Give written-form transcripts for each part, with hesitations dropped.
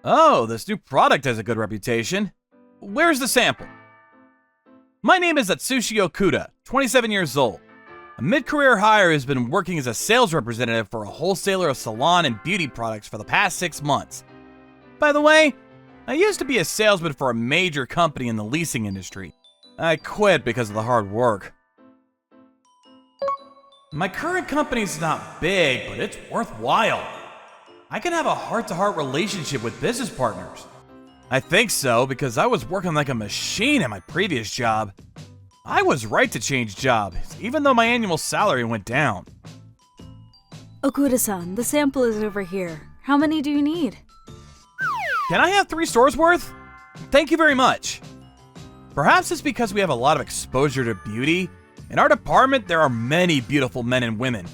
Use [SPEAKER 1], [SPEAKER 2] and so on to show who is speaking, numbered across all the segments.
[SPEAKER 1] Oh, this new product has a good reputation. Where's the sample? My name is Atsushi Okuda, 27 years old. A mid-career hire who's been working as a sales representative for a wholesaler of salon and beauty products for the past 6 months. By the way, I used to be a salesman for a major company in the leasing industry. I quit because of the hard work. My current company's not big, but it's worthwhile. I can have a heart-to-heart relationship with business partners. I think so because I was working like a machine at my previous job. I was right to change jobs, even though my annual salary went down.
[SPEAKER 2] Okuda-san, the sample is over here. How many do you need?
[SPEAKER 1] Can I have 3 stores worth? Thank you very much. Perhaps it's because we have a lot of exposure to beauty. In our department, there are many beautiful men and women,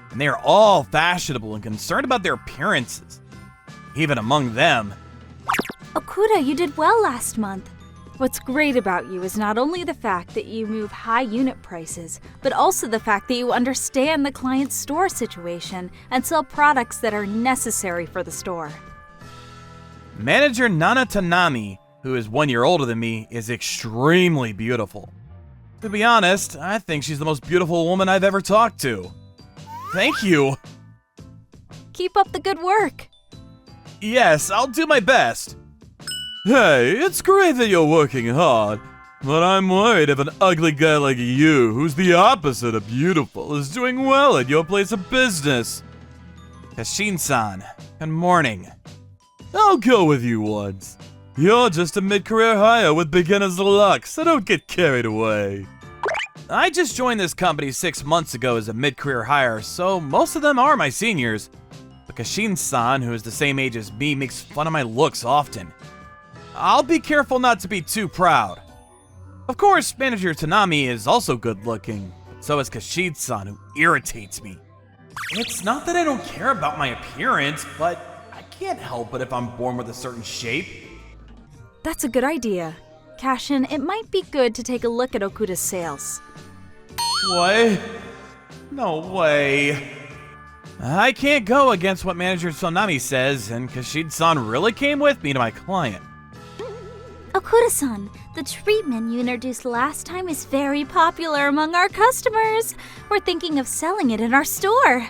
[SPEAKER 1] and they are all fashionable and concerned about their appearances. Even among them.
[SPEAKER 2] Okuda, you did well last month. What's great about you is not only the fact that you move high unit prices, but also the fact that you understand the client's store situation and sell products that are necessary for the store.
[SPEAKER 1] Manager Nana Tanami, who is 1 year older than me, is extremely beautiful. To be honest, I think she's the most beautiful woman I've ever talked to. Thank you.
[SPEAKER 2] Keep up the good work.
[SPEAKER 1] Yes, I'll do my best. Hey, it's great that you're working hard, but I'm worried if an ugly guy like you, who's the opposite of beautiful, is doing well at your place of business. Kashin-san, good morning. I'll go with you once. You're just a mid-career hire with beginner's luck, so don't get carried away. I just joined this company 6 months ago as a mid-career hire, so most of them are my seniors. But Kashin-san, who is the same age as me, makes fun of my looks often. I'll be careful not to be too proud. Of course, Manager Tanami is also good-looking, but so is Kashin-san, who irritates me. It's not that I don't care about my appearance, but I can't help it if I'm born with a certain shape.
[SPEAKER 2] That's a good idea. Cashin, it might be good to take a look at Okuda's sales.
[SPEAKER 1] What? No way. I can't go against what Manager Tanami says, and Kashin-san really came with me to my client.
[SPEAKER 2] Okuda-san, the treatment you introduced last time is very popular among our customers. We're thinking of selling it in our store.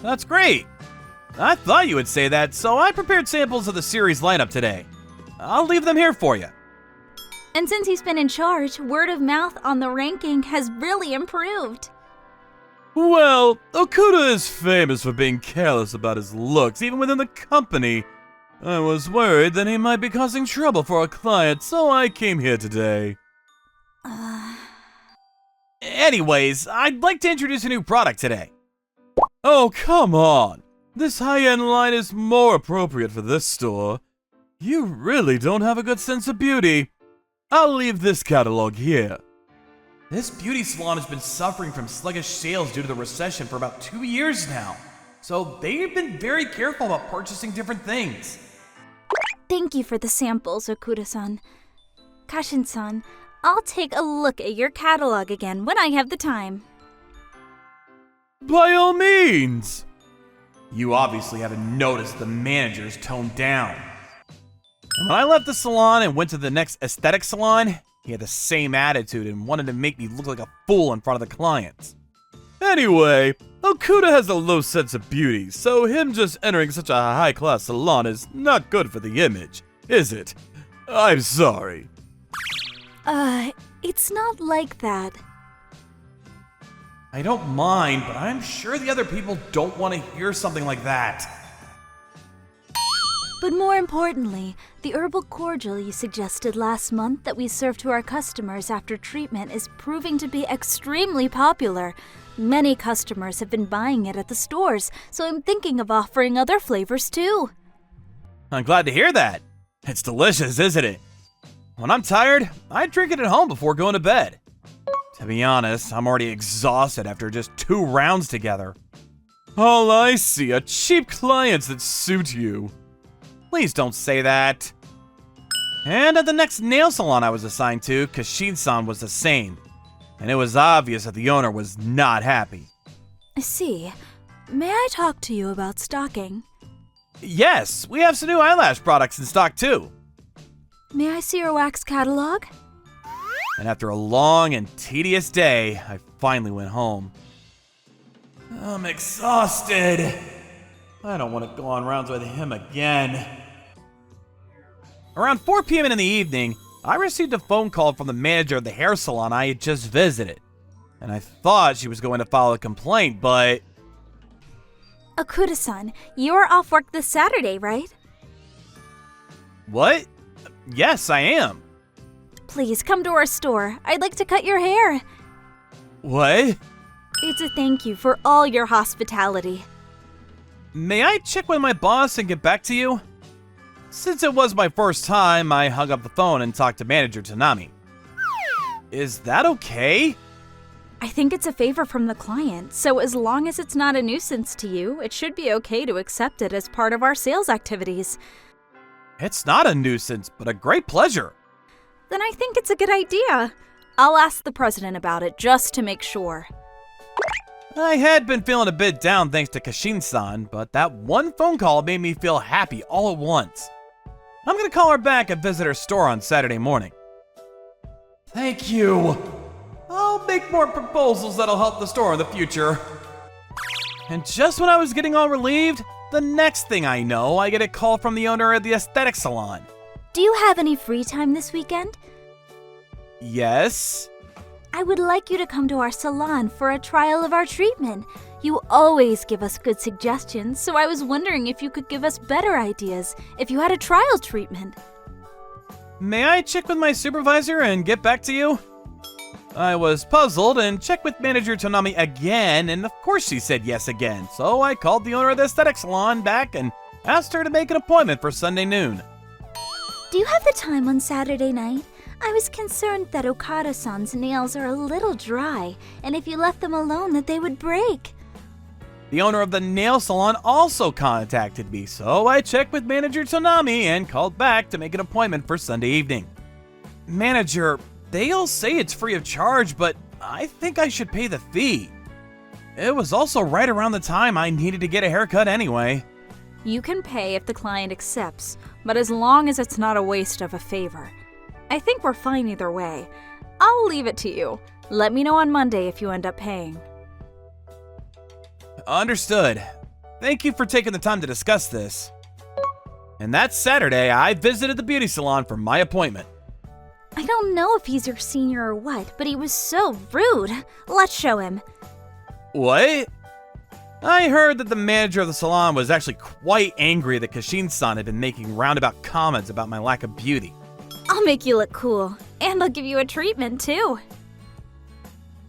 [SPEAKER 1] That's great. I thought you would say that, so I prepared samples of the series lineup today. I'll leave them here for you.
[SPEAKER 2] And since he's been in charge, word of mouth on the ranking has really improved.
[SPEAKER 1] Well, Okuda is famous for being careless about his looks, even within the company. I was worried that he might be causing trouble for a client, so I came here today. Anyways, I'd like to introduce a new product today. Oh, come on. This high-end line is more appropriate for this store. You really don't have a good sense of beauty. I'll leave this catalog here. This beauty salon has been suffering from sluggish sales due to the recession for about 2 years now. So they've been very careful about purchasing different things.
[SPEAKER 2] Thank you for the samples, Okuda-san. Kashin-san, I'll take a look at your catalog again when I have the time.
[SPEAKER 1] By all means. You obviously haven't noticed the manager's toned down. And when I left the salon and went to the next aesthetic salon, he had the same attitude and wanted to make me look like a fool in front of the clients. Anyway, Okuda has a low sense of beauty, so him just entering such a high-class salon is not good for the image, is it? I'm sorry.
[SPEAKER 2] It's not like that.
[SPEAKER 1] I don't mind, but I'm sure the other people don't want to hear something like that.
[SPEAKER 2] But more importantly, the herbal cordial you suggested last month that we serve to our customers after treatment is proving to be extremely popular. Many customers have been buying it at the stores, so I'm thinking of offering other flavors too.
[SPEAKER 1] I'm glad to hear that. It's delicious, isn't it? When I'm tired, I drink it at home before going to bed. To be honest, I'm already exhausted after just 2 rounds together. All I see are cheap clients that suit you. Please don't say that. And at the next nail salon I was assigned to, Kashin-san was the same. and it was obvious that the owner was not happy.
[SPEAKER 2] I see. May I talk to you about stocking?
[SPEAKER 1] Yes, we have some new eyelash products in stock too.
[SPEAKER 2] May I see your wax catalog?
[SPEAKER 1] And after a long and tedious day, I finally went home. I'm exhausted. I don't want to go on rounds with him again. Around 4 p.m. in the evening, I received a phone call from the manager of the hair salon I had just visited. And I thought she was going to file a complaint, but...
[SPEAKER 2] Okuda-san, you're off work this Saturday, right?
[SPEAKER 1] What? Yes, I am.
[SPEAKER 2] Please come to our store. I'd like to cut your hair.
[SPEAKER 1] What?
[SPEAKER 2] It's a thank you for all your hospitality.
[SPEAKER 1] May I check with my boss and get back to you? Since it was my first time, I hung up the phone and talked to manager Tanami. Is that okay?
[SPEAKER 2] I think it's a favor from the client, so as long as it's not a nuisance to you, it should be okay to accept it as part of our sales activities.
[SPEAKER 1] It's not a nuisance, but a great pleasure.
[SPEAKER 2] Then I think it's a good idea. I'll ask the president about it just to make sure.
[SPEAKER 1] I had been feeling a bit down thanks to Kashin-san, but that one phone call made me feel happy all at once. I'm gonna call her back and visit her store on Saturday morning. Thank you. I'll make more proposals that'll help the store in the future. And just when I was getting all relieved, the next thing I know, I get a call from the owner of the aesthetic salon.
[SPEAKER 2] Do you have any free time this weekend?
[SPEAKER 1] Yes?
[SPEAKER 2] I would like you to come to our salon for a trial of our treatment. You always give us good suggestions, so I was wondering if you could give us better ideas if you had a trial treatment.
[SPEAKER 1] May I check with my supervisor and get back to you? I was puzzled and checked with manager Tonami again, and of course she said yes again, so I called the owner of the aesthetic salon back and asked her to make an appointment for Sunday noon.
[SPEAKER 2] Do you have the time on Saturday night? I was concerned that Okada-san's nails are a little dry, and if you left them alone that they would break.
[SPEAKER 1] The owner of the nail salon also contacted me, so I checked with manager Tonami and called back to make an appointment for Sunday evening. Manager, they'll say it's free of charge, but I think I should pay the fee. It was also right around the time I needed to get a haircut anyway.
[SPEAKER 2] You can pay if the client accepts, but as long as it's not a waste of a favor. I think we're fine either way. I'll leave it to you. Let me know on Monday if you end up paying.
[SPEAKER 1] Understood. Thank you for taking the time to discuss this. And that Saturday, I visited the beauty salon for my appointment.
[SPEAKER 2] I don't know if he's your senior or what, but he was so rude. Let's show him.
[SPEAKER 1] What? I heard that the manager of the salon was actually quite angry that Kashin-san had been making roundabout comments about my lack of beauty.
[SPEAKER 2] I'll make you look cool, and I'll give you a treatment too.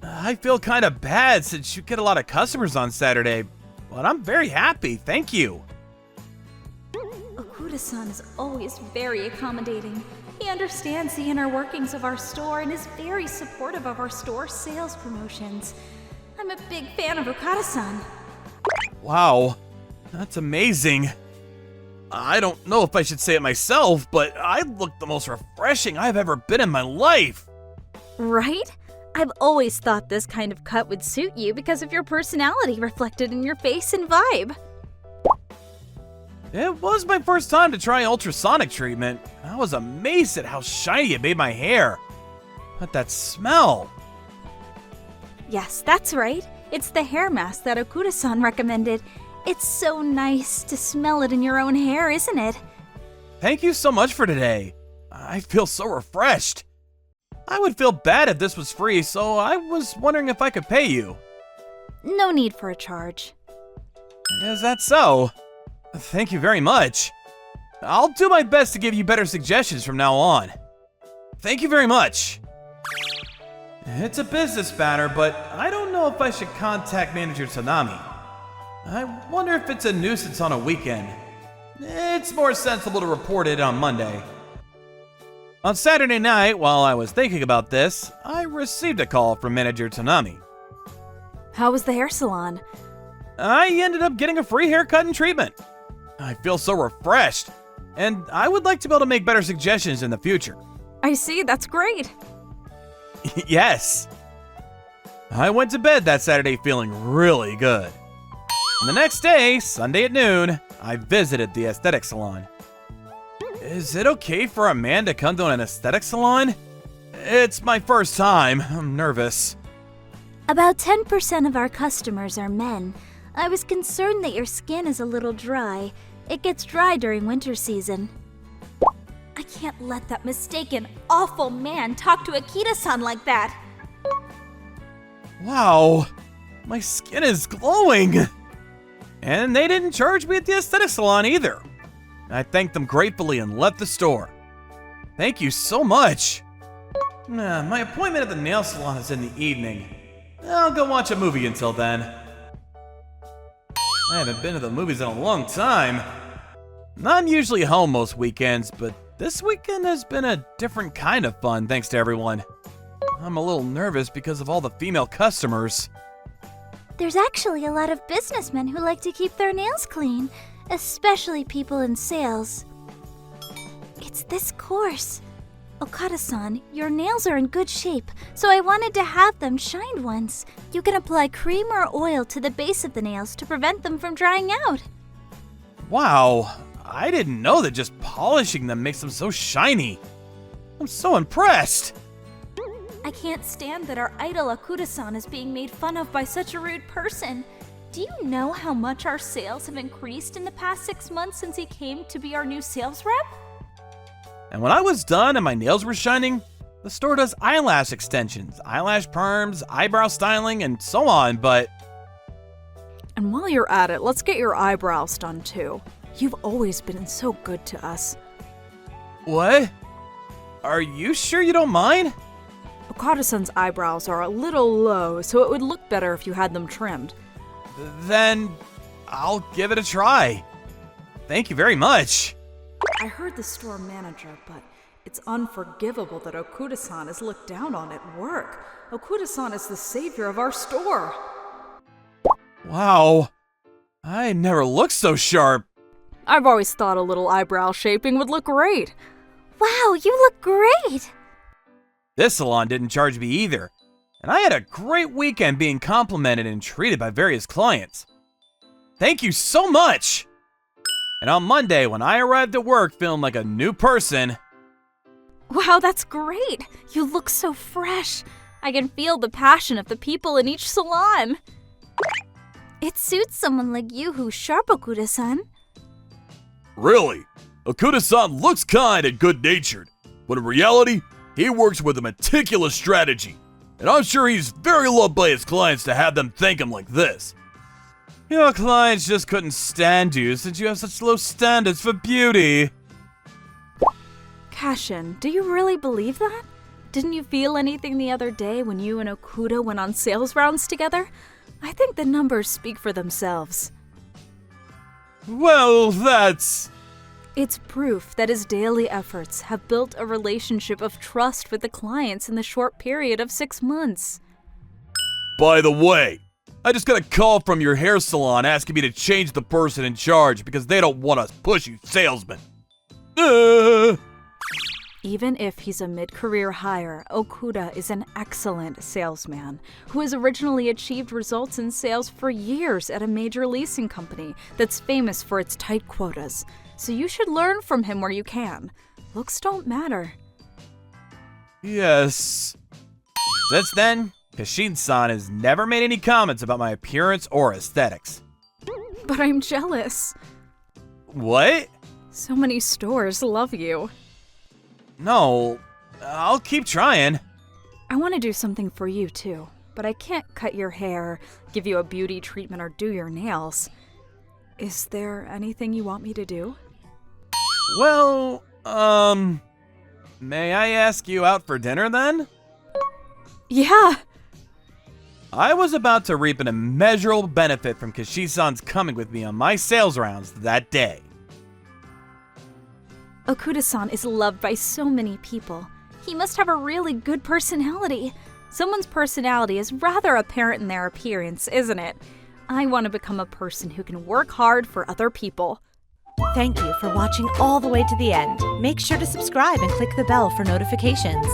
[SPEAKER 1] I feel kind of bad since you get a lot of customers on Saturday, but I'm very happy, thank you.
[SPEAKER 2] Okuda-san is always very accommodating. He understands the inner workings of our store and is very supportive of our store sales promotions. I'm a big fan of Okada-san.
[SPEAKER 1] Wow, that's amazing. I don't know if I should say it myself, but I look the most refreshing I've ever been in my life.
[SPEAKER 2] Right? I've always thought this kind of cut would suit you because of your personality reflected in your face and vibe.
[SPEAKER 1] It was my first time to try ultrasonic treatment. I was amazed at how shiny it made my hair. But that smell.
[SPEAKER 2] Yes, that's right. It's the hair mask that Okuda-san recommended. It's so nice to smell it in your own hair, isn't it?
[SPEAKER 1] Thank you so much for today. I feel so refreshed. I would feel bad if this was free, so I was wondering if I could pay you.
[SPEAKER 2] No need for a charge.
[SPEAKER 1] Is that so? Thank you very much. I'll do my best to give you better suggestions from now on. Thank you very much. It's a business matter, but I don't know if I should contact manager Tanami. I wonder if it's a nuisance on a weekend. It's more sensible to report it on Monday. On Saturday night, while I was thinking about this, I received a call from manager Tanami.
[SPEAKER 2] How was the hair salon?
[SPEAKER 1] I ended up getting a free haircut and treatment. I feel so refreshed, and I would like to be able to make better suggestions in the future.
[SPEAKER 2] I see, that's great.
[SPEAKER 1] Yes. I went to bed that Saturday feeling really good. And the next day, Sunday at noon, I visited the aesthetic salon. Is it okay for a man to come to an aesthetic salon? It's my first time. I'm nervous.
[SPEAKER 2] About 10% of our customers are men. I was concerned that your skin is a little dry. It gets dry during winter season. I can't let that mistaken, awful man talk to Akita-san like that.
[SPEAKER 1] Wow, my skin is glowing. And they didn't charge me at the aesthetic salon either. I thanked them gratefully and left the store. Thank you so much. My appointment at the nail salon is in the evening. I'll go watch a movie until then. I haven't been to the movies in a long time. I'm usually home most weekends, but this weekend has been a different kind of fun thanks to everyone. I'm a little nervous because of all the female customers.
[SPEAKER 2] There's actually a lot of businessmen who like to keep their nails clean, especially people in sales. It's this course. Okada-san, your nails are in good shape, so I wanted to have them shined once. You can apply cream or oil to the base of the nails to prevent them from drying out.
[SPEAKER 1] Wow, I didn't know that just polishing them makes them so shiny. I'm so impressed.
[SPEAKER 2] I can't stand that our idol Akuda-san is being made fun of by such a rude person. Do you know how much our sales have increased in the past 6 months since he came to be our new sales rep?
[SPEAKER 1] And when I was done and my nails were shining, the store does eyelash extensions, eyelash perms, eyebrow styling, and so on, but...
[SPEAKER 3] And while you're at it, let's get your eyebrows done too. You've always been so good to us.
[SPEAKER 1] What? Are you sure you don't mind?
[SPEAKER 3] Okada-san's eyebrows are a little low, so it would look better if you had them trimmed.
[SPEAKER 1] Then I'll give it a try. Thank you very much.
[SPEAKER 3] I heard the store manager, but it's unforgivable that Okuda-san is looked down on at work. Okuda-san is the savior of our store.
[SPEAKER 1] Wow, I never looked so sharp.
[SPEAKER 3] I've always thought a little eyebrow shaping would look great.
[SPEAKER 2] Wow, you look great!
[SPEAKER 1] This salon didn't charge me either, and I had a great weekend being complimented and treated by various clients. Thank you so much! And on Monday, when I arrived at work feeling like a new person...
[SPEAKER 2] Wow, that's great! You look so fresh. I can feel the passion of the people in each salon. It suits someone like you who's sharp, Okuda-san.
[SPEAKER 1] Really? Okuda-san looks kind and good-natured, but in reality, he works with a meticulous strategy, and I'm sure he's very loved by his clients to have them thank him like this. Your clients just couldn't stand you since you have such low standards for beauty.
[SPEAKER 3] Cashin, do you really believe that? Didn't you feel anything the other day when you and Okuda went on sales rounds together? I think the numbers speak for themselves.
[SPEAKER 1] Well, that's...
[SPEAKER 3] It's proof that his daily efforts have built a relationship of trust with the clients in the short period of 6 months.
[SPEAKER 1] By the way, I just got a call from your hair salon asking me to change the person in charge because they don't want a pushy salesman.
[SPEAKER 3] Even if he's a mid-career hire, Okuda is an excellent salesman who has originally achieved results in sales for years at a major leasing company that's famous for its tight quotas. So you should learn from him where you can. Looks don't matter.
[SPEAKER 1] Yes. Since then, Kashin-san has never made any comments about my appearance or aesthetics.
[SPEAKER 3] But I'm jealous.
[SPEAKER 1] What?
[SPEAKER 3] So many stores love you.
[SPEAKER 1] No, I'll keep trying.
[SPEAKER 3] I want to do something for you too, but I can't cut your hair, give you a beauty treatment, or do your nails. Is there anything you want me to do?
[SPEAKER 1] Well, may I ask you out for dinner then?
[SPEAKER 3] Yeah!
[SPEAKER 1] I was about to reap an immeasurable benefit from Kashi-san's coming with me on my sales rounds that day.
[SPEAKER 2] Okuda-san is loved by so many people. He must have a really good personality. Someone's personality is rather apparent in their appearance, isn't it? I want to become a person who can work hard for other people.
[SPEAKER 4] Thank you for watching all the way to the end. Make sure to subscribe and click the bell for notifications.